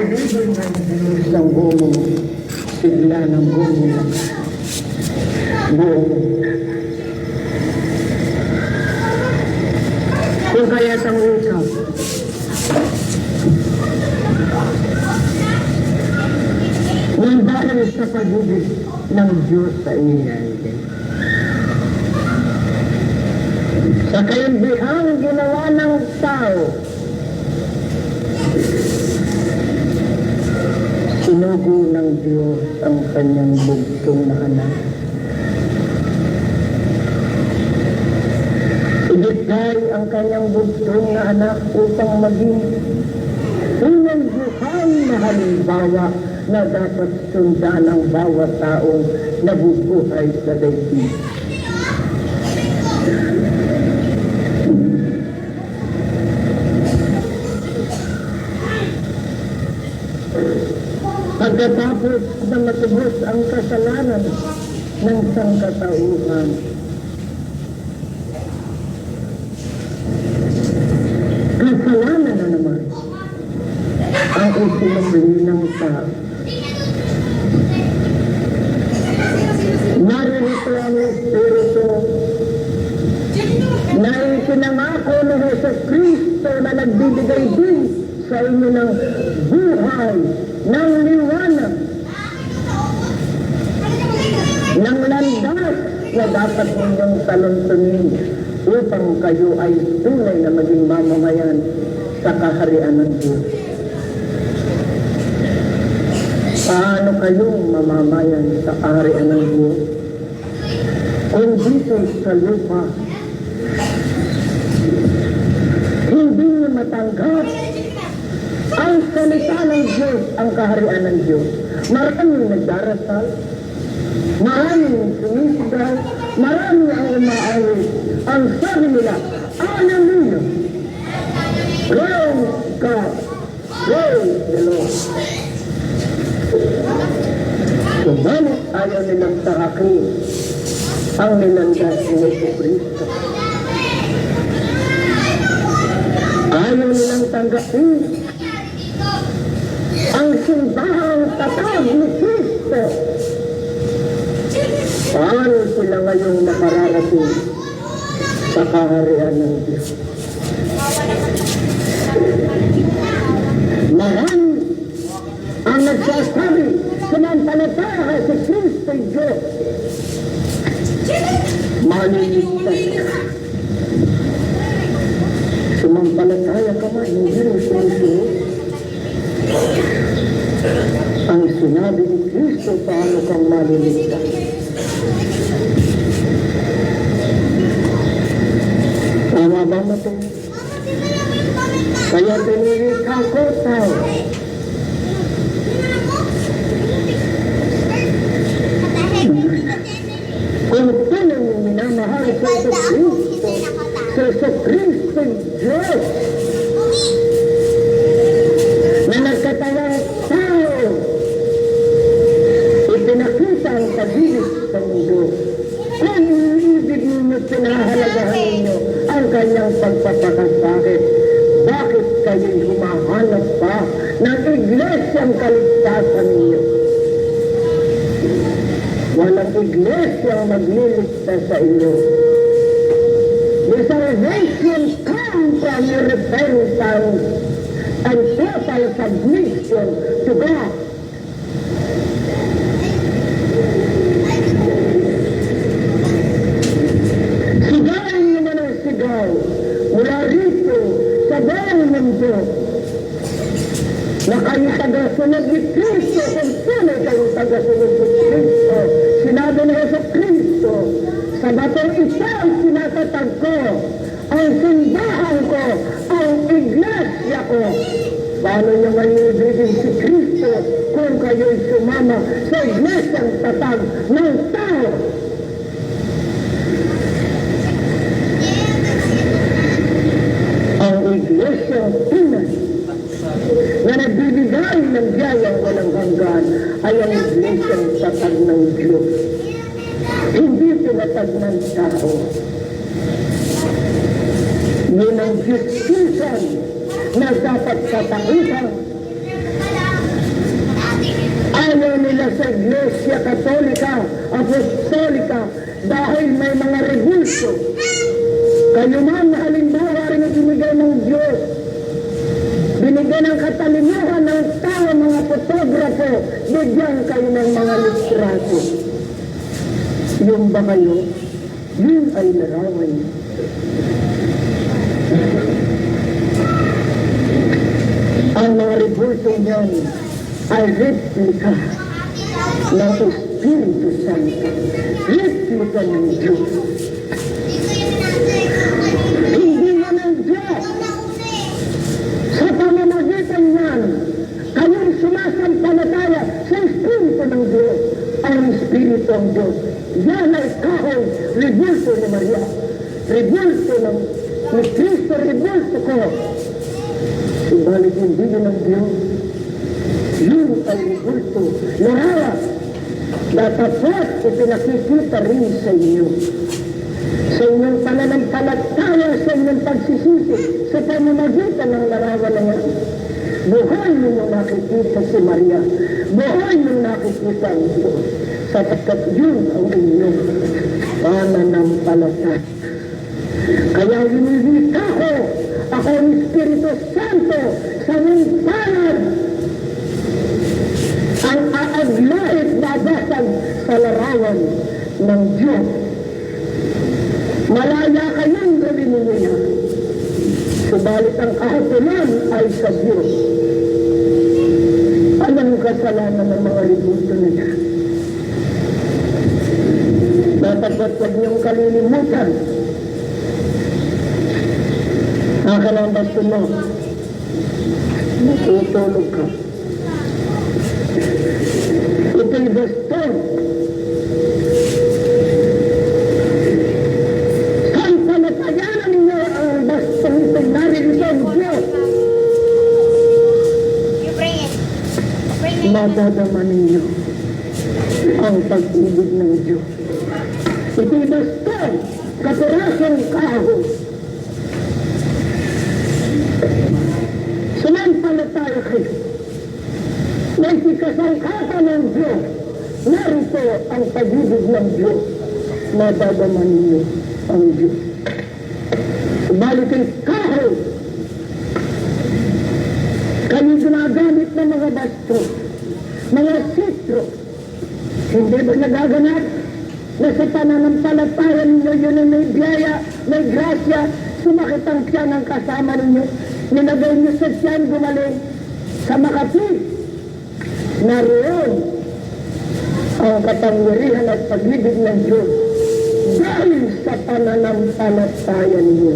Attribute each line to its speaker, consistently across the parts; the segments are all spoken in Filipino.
Speaker 1: Pinibig ng Diyos ang buong sigla ng buong buong. Kung kaya't ang usap, nang dahil sa pag-ibig ng Diyos sa inyo, sa kaibihang ginawa ng tao, sinugo ng Diyos ang kanyang bugtong na anak. Ibigay ang kanyang bugtong na anak upang maging unang buhay na halimbawa na dapat sundan ng bawat taong nabubuhay sa daigdig. Pagkatapos na matubos ang kasalanan ng sangkatauhan, kasalanan na naman ang isinubli ng tao. Narito ang Espiritu na isinangako ni Jesucristo na nagbibigay din sa inyo ng buhay, ng liwanag, ng landas na dapat ninyong taluntunin upang kayo ay tunay na maging mamamayan sa kaharian ng Diyos. Paano kayong mamamayan sa kaharian ng Diyos? Kung dito sa lupa, hindi niyo matanggap ang salita ng Diyos, ang kaharian ng Diyos. Maraming nagdarasal, maraming sumisigaw, maraming ang umaawit. Ang sabi nila, Hallelujah! Praise God! Praise the Lord! Subalit ayaw nilang tarakin ang nilandas ni Jesucristo. Ayaw nilang tanggapin ang simbahang tatag ni Kristo. Paano sila ngayong nakararating sa kaharian ng Diyos? Marami ang nagsasabi, sinampalataya si Kristo ay Diyos. Maliligtas ka. Sumampalataya ka man, hindi mo sinusunod. Ang sinabi ni Kristo, paano kang maliligtas? Tama ba mo ito? Kaya pinirika ko tayo. Kung tunay yung minamahal sa Kristo, sa Kristo Diyos, na nagkatawang tao, ipinakita ang pag-ibig sa mundo. Kung ibig ninyo, pinahalagahan ninyo ang kanyang pagpapakasakit, bakit kayo'y humahanap pa ng iglesyang kaligtasan ninyo? Walang iglesyang magliligtas sa inyo. The salvation comes from your repentance and total submission to God. Sigarin nyo man ang sigaw mula rito sa buong mundo na kayo tagasunod ni Kristo kung tunay kayo tagasunod ni Kristo. Sinabi na sa Kristo, sa batong isa ang sinatatag ko, ang simbahan ko, ang iglesia ko. Paano nyo ngayon ibigin si Kristo kung kayo'y sumama sa iglesyang tatag ng tao? Ang iglesyang tunay na nagbibigay ng biyayang walang hanggan ay ang iglesyang tatag ng Diyos. Hindi pinatag ng tao. Yun ang justisan na dapat katakutan apostolika dahil may mga rebulso. Kayo man na halimbawa rin ang binigay ng Diyos. Binigyan ng katalinuhan ng tao, mga fotografo, bigyan kayo ng mga litrato. Yung ba kayo? Yun ay larawan. Ang mga rebulso niyan ay replika ng Espiritu Santo. Replika ng Diyos. Hindi mo ng Diyos. Sa pamamagitan niyan, kayong sumasampalataya sa Espiritu ng Diyos. Ang Espiritu ng Diyos. Yan ay kahoy, rebulso ni Maria. Rebulso ni Cristo, rebulso ko. Subalit hindi yun ang Diyos. Yun ay rebulso. Lahat, dapat ipinakikita rin sa inyo. Sa inyong pananampalataya, sa inyong pagsisisi, sa pamamagitan ng larawan na yan. Buhay ninyo nakikita si Maria. Buhay ninyo nakikita ang Diyos. Sapagkat yun ang inyong pananampalataya. Kaya winilita ko ako ang Espiritu Santo sa mong palad. Ang aaglahit babasag sa larawan ng Diyos. Malaya kayong gawin niya. Subalit ang kahatulan ay sa Diyos. Anong kasalanan ng mga rebulso niya? Dapat wag niyong kalilimutan. Nakakalambas ko mo. Natutulog ka. Ito'y baston. Sampalatayanan ninyo ang baston itong naririto ang Diyos. Madadama ninyo ang pag-ibig ng Diyos. Ito'y baston. Kapirasong kahoy. Sumampalataya kayo. May sikasangkata ng Diyos. Narito ang pag-ibig ng Diyos. Nadadama ninyo ang Diyos. Subalit ay kahoy. Kayo ginagamit ng mga basto, mga sitro. Hindi ba nagaganap na sa pananampalataya ninyo yun ay may biyaya, may grasya, sumakit ang tiyan ng kasama ninyo, nilagay niyo sa tiyan, gumaling sa Makati. Naroon ang kapangyarihan at pag-ibig ng Diyos dahil sa pananampalataya ninyo.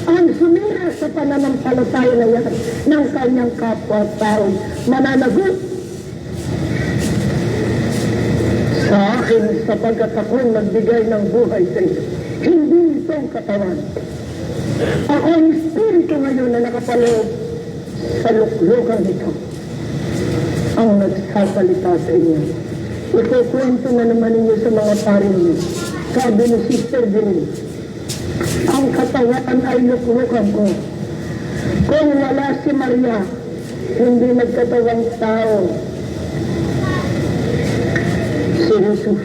Speaker 1: Ang sumira sa pananampalataya na yan ng kanyang kapwa-tao mananagot sa akin sapagkat ako'y nagbigay ng buhay sa iyo. Hindi itong katawan. Ako ang Espiritu ngayon na nakapaloob sa luklukan ito ang nagsasalita sa inyo. Ikukwento na naman ninyo sa mga pari niyo. Sabi ni Sister Bill, ang katawan ay luklukan ko. Kung wala si Maria, hindi nagkatawang tao si Jesus.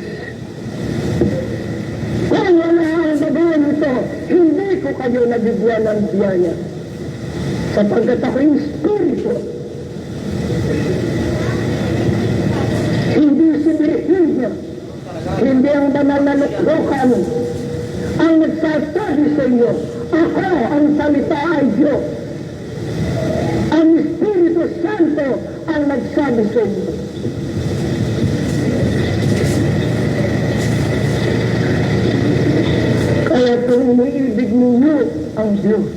Speaker 1: Kung wala ang gagawin ito, hindi ko kayo nabigyan ng biyaya. Sapagkat ako yung Espiritu. Hindi si Virginia, hindi ang banal na luklukan ang nagsasabi sa inyo. Ako ang salita ay Diyos. Ang Espiritu Santo ang nagsabi sa inyo. Kaya kung iniibig ninyo ang Diyos,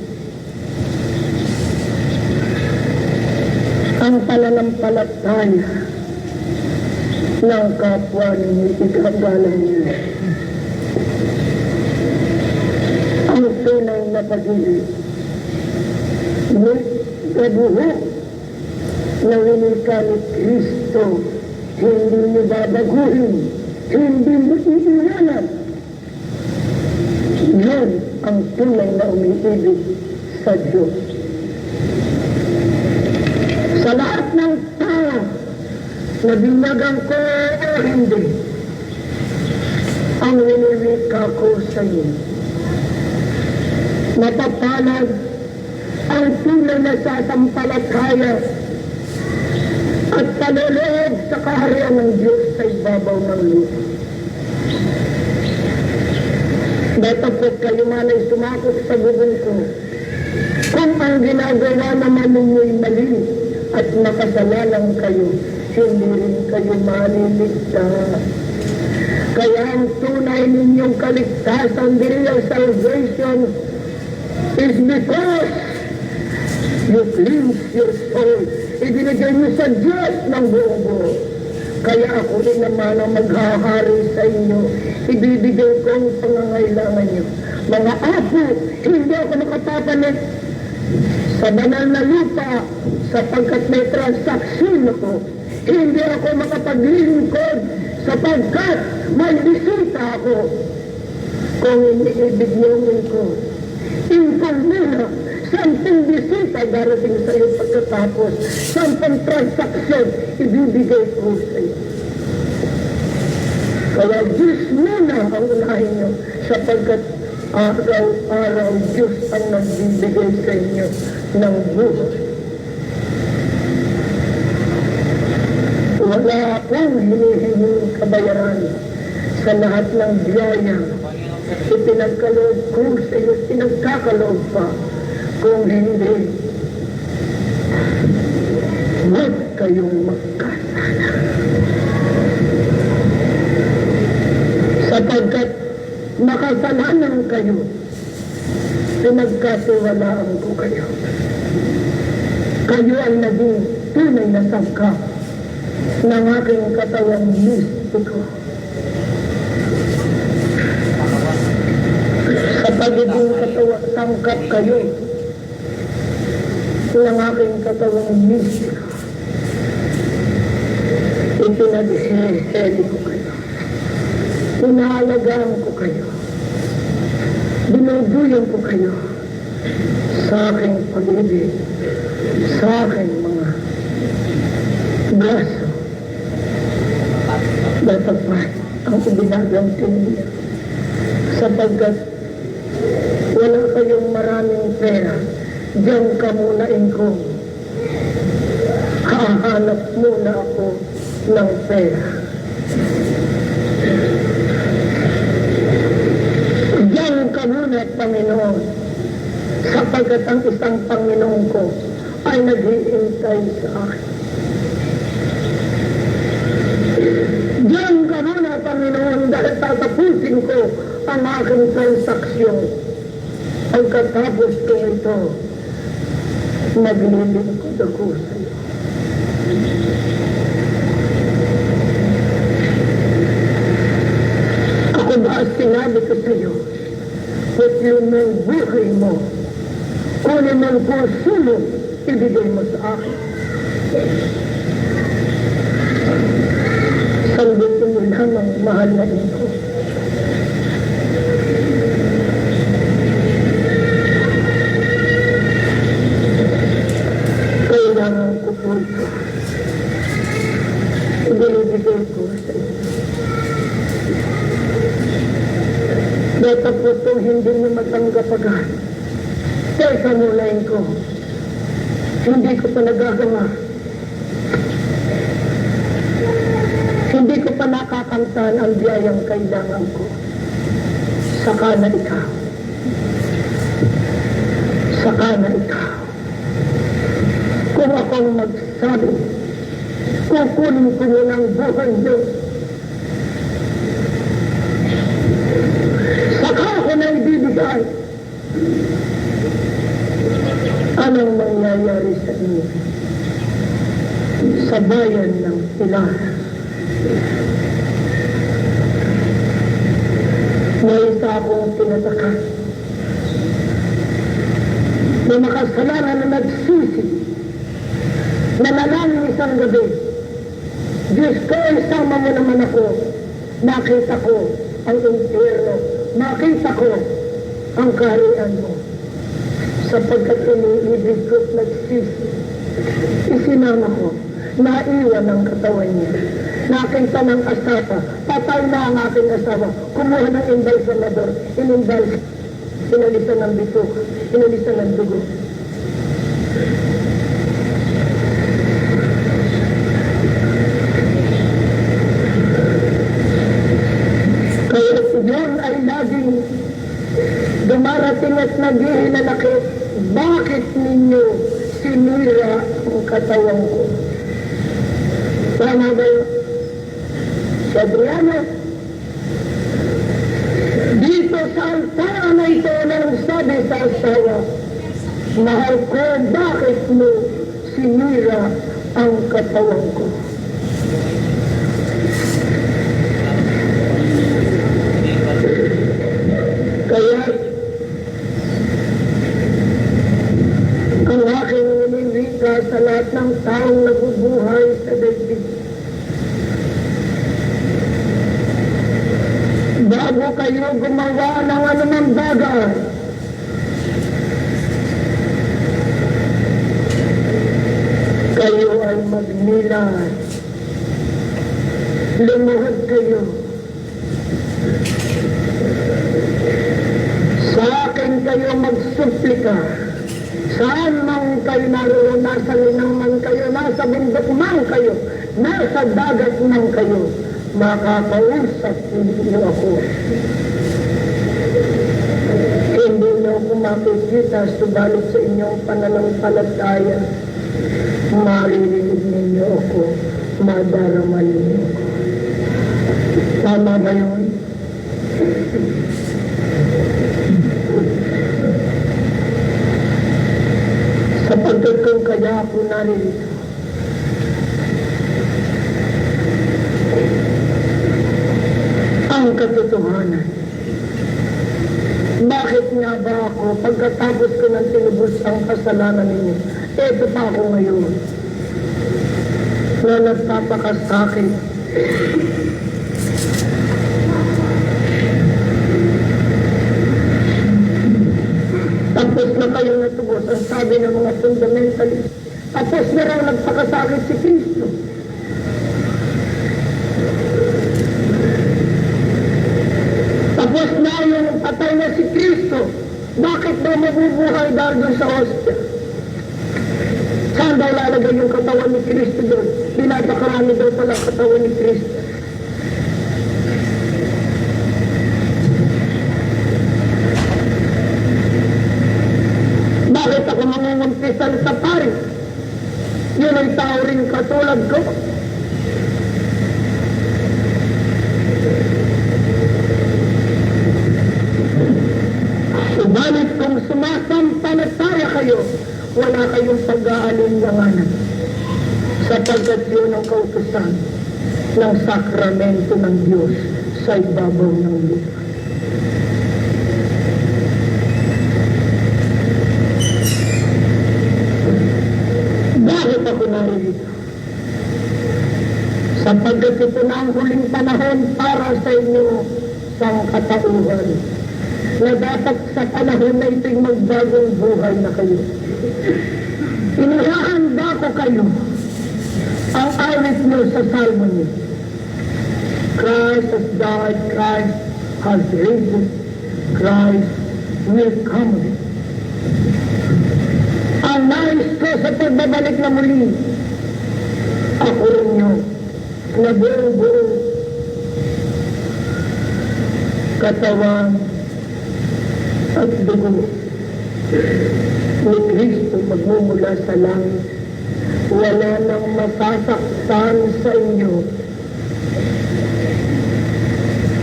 Speaker 1: ang pananampalataya ng kapwa ninyo, ikagalang ninyo. Ang tunay na pag-ibig, may kabuhok na winika ni Kristo, hindi niyo babaguhin, hindi mo iiwanan. Yan ang tunay na umiibig sa Diyos. Sa lahat ng tao, na binagang ko o hindi, ang winimika ko sa iyo. Mapapalad ang tunay na sasampalataya at paluloob sa kaharian ng Diyos sa ibabaw ng lupa. Datapot kayo man ay sumakot sa bubong ko, kung ang ginagawa naman ninyo'y mali at makasalanan kayo, hindi rin kayo maliligtas. Kaya ang tunay ninyong kaligtasan, the real salvation, is because you cleanse your soul. Ibinigay niyo sa Diyos ng buong buo. Kaya ako rin naman ang maghahari sa inyo. Ibibigay ko ang pangangailangan niyo. Mga apo, hindi ako nakapapalit sa banal na lupa sapagkat may transaksyon ako. Hindi ako makapaglingkod sapagkat may bisita ako. Kung iniibig niyo ko, ingkong muna, 10 bisita darating sa iyo pagkatapos, 10 transaksyon ibibigay ko sa iyo. Kaya Diyos muna ang unahin niyo sapagkat araw-araw Diyos ang nagbibigay sa inyo ng buhay. Wala akong hinihinging kabayaran sa lahat ng biyaya. Ipinagkaloob ko sa iyo, pinagkakaloob pa. Kung hindi, huwag kayong magkasala. Sapagkat makasalanan kayo, pinagkatiwalaan ko kayo. Kayo ang naging tunay na sangkap ng aking katawang mistiko. Sa pagiging sangkap kayo ng aking katawang mistiko, ipinag-heli ko kayo. Inaalagaan ko kayo. Binubuyan ko kayo sa aking pag-ibig, sa aking mga braso. Dapat ang ibinagang tinili sapagkat wala kayong maraming pera. Diyan ka muna ingkong. Hahanap muna ako ng pera. Diyan ka muna, Panginoon, sapagkat ang isang Panginoon ko ay naghihintay sa akin. Diyan ka muna, Panginoon, dahil tatapusin ko ang aking transaksyon. Pagkatapos ko ito, maglilingkod ako sa iyo. Ako ba sinabi ko sa iyo, putlin mo ang buhay mo, kunin mo ang puso mo, ibigay mo sa akin. Sambitin mo lamang mahal na ito. Kailangan ko po ito. Ibinibigay ko sa iyo. Dito po itong hindi mo matanggap agad. Teka mulayin ko. Hindi ko pa nagagawa. Hindi ko pa nakakamtan ang biyayang kailangan ko. Saka na ikaw. Saka na ikaw. Kung akong magsabi, kukunin ko mo ng buhay niyo. Saka ako na ibibigay. Anong mangyayari sa inyo? Sa bayan ng Pilar, may isa akong pinatakan na makasalanan na nagsisi, na nalalang isang gabi. Diyos ko, isama mo naman ako. Nakita ko ang impyerno. Nakita ko ang kaharian mo. Sapagkat iniibig ko at nagsisi, isinama ko, naiwan ang katawan niya. Nakita ng asata, patay na ang aking asawa. Kumuha ng embalsamador. Inalisan ng bitok. Inalisan ng dugo. Kaya yun ay laging dumarating at naghihinanakit. Bakit ninyo sinira ang katawan ko? Tama ba yun? Si Adriana, dito sa altar na ito nang sabi sa asawa, mahal ko, bakit mo sinira ang katawan ko? Kaya ang aking inimika sa lahat ng taong nabubuhay sa daigdig, bago kayo gumawa ng anumang bagay, kayo ay magnilay. Lumuhod kayo. Sa akin kayo magsuplika. Saan man kayo naroon, nasa linang man kayo, nasa bundok man kayo, nasa dagat man kayo, makakausap niyo ako. Hindi niyo ako makikita, subalit sa inyong pananampalataya, maririnig ninyo ako, madarama ninyo ako. Tama ba yun? Sapagkat kung kaya ako naririto, ang katotohanan. Bakit nga ba ako, pagkatapos ko ng tinubos ang kasalanan ninyo, eto pa ako ngayon, na nagpapakasakit. Tapos na kayong natubos, ang sabi ng mga fundamentalist, tapos na raw nagpakasakit si Kristo. Tapos na yung patay na si Kristo, bakit daw mabubuhay dahil doon sa hostia? Saan daw lalagay yung katawan ni Kristo doon? Pinapakarami daw pala katawan ni Kristo. Bakit ako mangungumpisan sa pari? Yun ay tao rin katulad ko. Subalit kung sumasampalataya kayo, wala kayong pag-aalinlanganan, sapagkat yun ang kautusan ng sakramento ng Diyos sa ibabaw ng lupa. Bakit ako naririto? Sapagkat ito na ang huling panahon para sa inyo sang katauhan, na dapat sa panahon na ito'y magbagong buhay na kayo. Inihahanda ko kayo ang awit nyo sa salmo niyo. Christ has died, Christ has risen, Christ will come again. Ang nais ko sa pagbabalik na muli, ako rin nyo na buong katawan at dugo ni Kristo magmumula sa langit. Wala nang masasaktan sa inyo.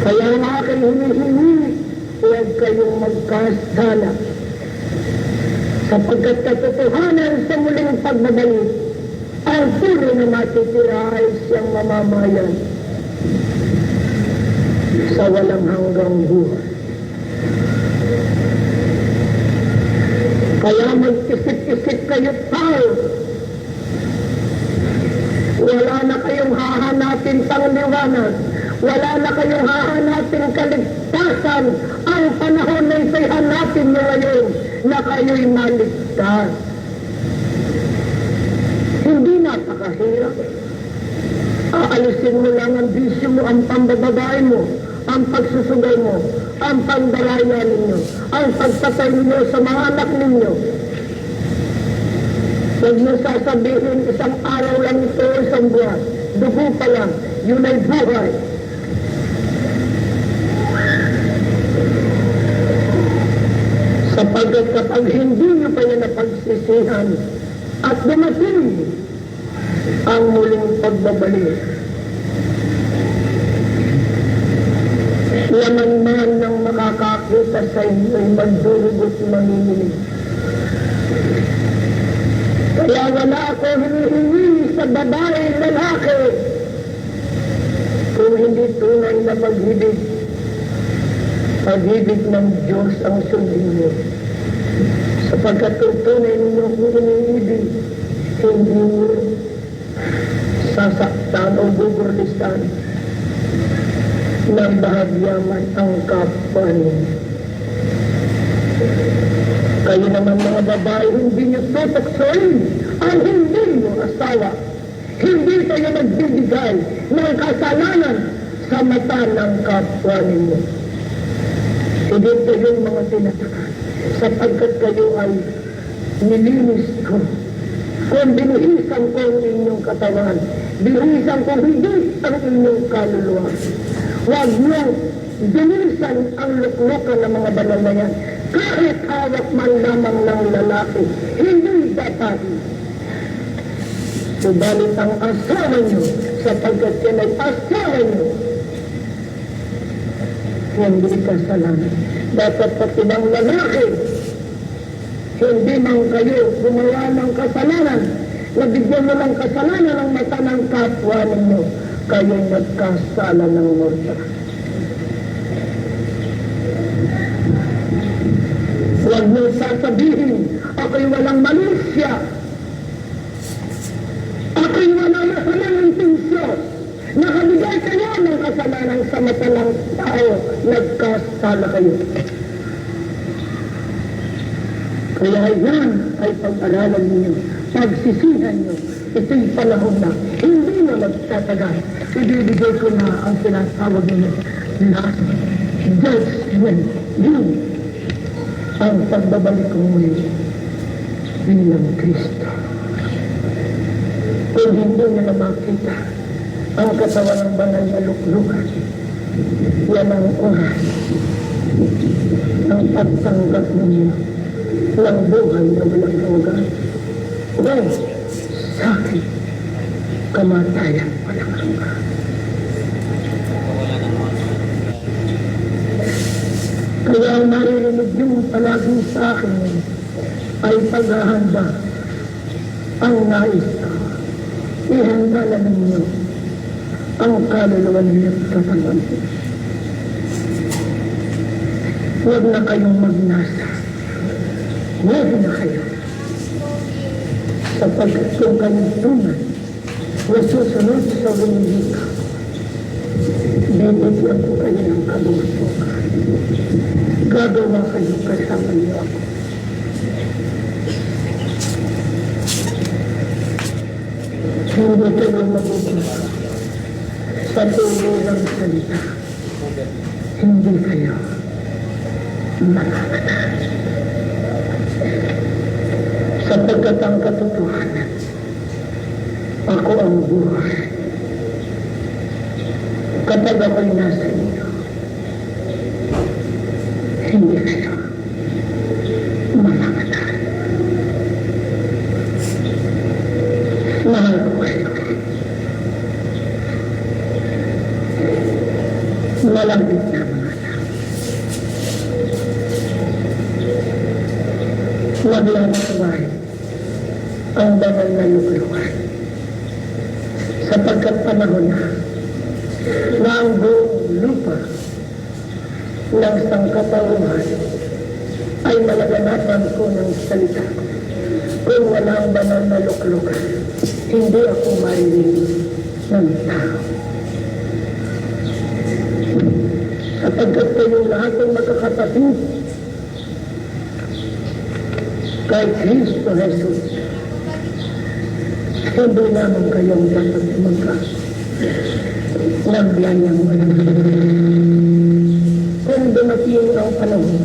Speaker 1: Kaya ang aking hinihingi, huwag kayong magkasala, sapagkat katotohanan sa muling pagbabalik, ang puro na matitira ay siyang mamamayan sa walang hanggang buhay. Kaya mag-isip-isip kayo tao. Wala na kayong hahanapin pangliwanag. Wala na kayong hahanapin kaligtasan. Ang panahon na ito'y hanapin nyo ngayon na kayo'y maligtas. Hindi napakahirap. Alisin mo lang ang bisyo mo, ang pambababae mo, ang pagsusugay mo, ang pandaraya ninyo, ang pagpatay ninyo sa mga anak ninyo. Huwag mo sasabihin isang araw lang ito, isang buwan, dugo pa lang, yun ay buhay. Sapagkat kapag hindi nyo pa yan napagsisihan at dumating ang muling pagbabalik, yaman man ng makakakita sa inyo ay magdurugot manginginig. Kaya wala ako hinihingi sa babae lalaki kung hindi tunay na pag-ibig. Pag-ibig ng Diyos ang sundin niyo. Sapagkat kung tunay ninyo kung iniibig, hindi niyo sasaktan o gugurlisan ng bahagyaman ang kapwa ninyo. Kayo naman mga babae, hindi niyo tutuksoin ang hindi niyo asawa. Hindi kayo nagbibigay ng kasalanan sa mata ng kapwa ninyo. Hindi kayong mga tinatakan sapagkat kayo ay nilinis ko. Kung binuhisan ko ang inyong katawan, binuhisan ko higit ang inyong kaluluwa. Huwag mo binisan ang luklukan ng mga banal na yan. Kahit hawak man lamang ng lalaki, hindi dapat. Subalit ang asawa nyo, sapagkat yan ay asawa nyo, hindi kasalanan. Dapat pati ng lalaki, hindi man kayo gumawa ng kasalanan, nabigyan mo ng kasalanan ang mata ng kapwa ninyo, kayo nagkasala ng morta. Huwag mo sasabihin, ako'y walang malisya, ako'y walang masamang intensyon. Nakabigay kayo ng kasalanan sa mata ng tao, nagkasala kayo. Kaya yan ay pag-aralan ninyo, pagsisihan nyo, ito'y panahon na, hindi na magtatagal. Ibibigay ko na ang sinasawag ninyo, last judgment, yun ang pagbabalik ko muli bilang Kristo. Kung hindi nyo na makita ang katawan ng banal na luklukan, yan ang oras ng pagtanggap ninyo ng buhay na walang hanggan. Well, sakit, kamatayan walang hanggan. Kaya ang maririnig nyo palagi sa akin ay paghahanda ang nais ko. Ihanda na ninyo ang kaluluwa ninyo at katawan. Huwag na kayong magnasa. Huwag na kayo. Sapagkat kung kayong tunay na susunod sa winig, bibigyan ko kayo ng kabusukan. Gagawa kayo kasama niyo ako. Hindi kayo magugulo sa tuloy ng salita. Hindi kayo makakataan. Sapagkat ang katotohanan, ako ang buhay. Kapag ako'y nasa inyo, hindi kayo makakataan. Mahal ko kayo. Malambit na mga anak. Naglalakbay ang banal na luklukan. Sapagkat panahon na ang buong lupa ng sangkatauhan ay malaganapan ko ng salita. Kung walang banal na luklukan, hindi ako maririnig ng tao. Sapagkat kayong lahat ay magkakapatid kay Kristo Jesus, hindi naman kayong dapat Nagbiyayang walang kung dumating ang panahon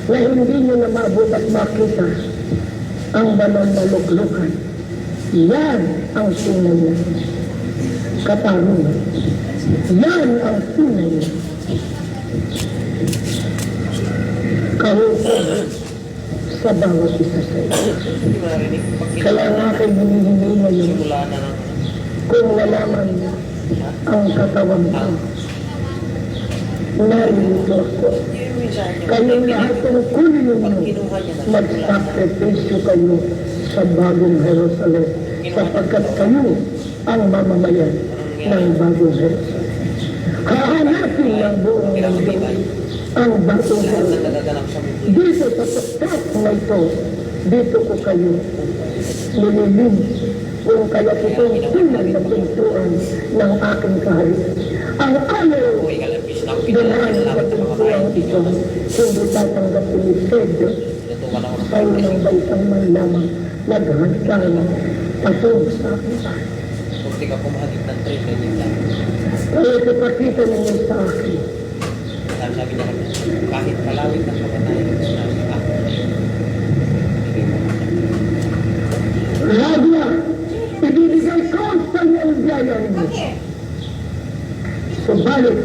Speaker 1: na hindi nyo na maabot at makita ang banal na luklukan, yan ang tunay na katarungan. Yan ang tunay na kahukuman sa bawat isa sa iyo. Kaya nga kayo hinihingi ngayon, kung wala man ang katawan ko, narito ako. Kayong lahat ng kulyo mo, magsakripisyo kayo sa bagong Jerusalem, sapagkat kayo ang mamamayan ng bagong Jerusalem. Hahanapin ng buong mundo ang bagong Jerusalem. Dito sa tuktok na ito, dito ko kayo nililim kung kaya itong tunay na pintuan ng aking kaharian. Ang ayaw dumaan sa pintuan ito, hindi tatanggapin ni Pedro, ay ng baitang man lamang naghanda ng patong sa aking tayo. Kaya ipakita ninyo sa akin,
Speaker 2: kahit palawit ng pagkatayin
Speaker 1: Rabia, ibibigay ko sa iyong biyaya ninyo. Subalit,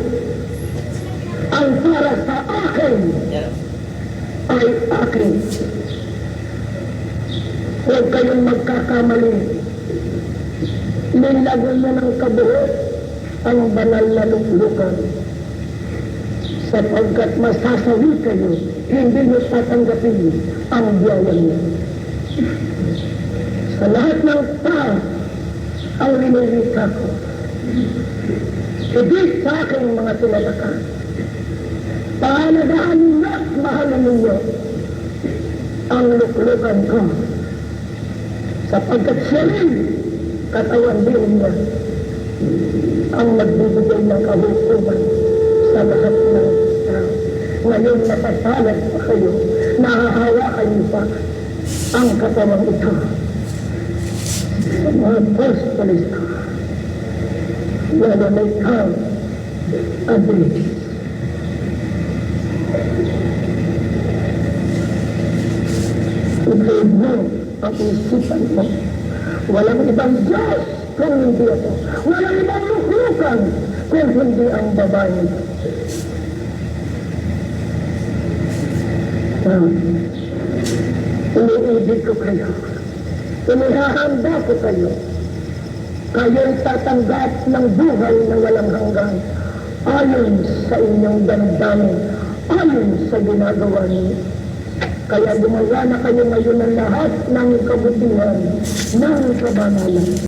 Speaker 1: ang para sa akin ay akin. Huwag kayong magkakamali. Nilago na ng kabuhot ang banal na luklukan. Sapagkat masasawi kayo, hindi nyo tatanggapin ang biyaya niyo. Sa lahat ng tao ang linilita ko, hindi sa aking mga tinatakan. Pahalagahan ninyo at mahalin ninyo ang luklukan ko, sapagkat siya rin katawan din niya ang nagbibigay ng kahukuman sa lahat ng tao. Ngayon napasalag pa kayo, nahahawakan niyo pa ang katawang ito sa mga apostolis ko na may abilities. Ipag mo ang isipan mo. Walang ibang Diyos kung hindi ako. Walang ibang luklukan kung hindi ang babae. Iniibig ko kayo. Inihahanda ko kayo. Kayo'y tatanggap ng buhay na walang hanggan ayon sa inyong damdamin, ayon sa ginagawa niyo. Kaya gumawa na kayo ngayon ng lahat ng kabutihan ng kabanalan.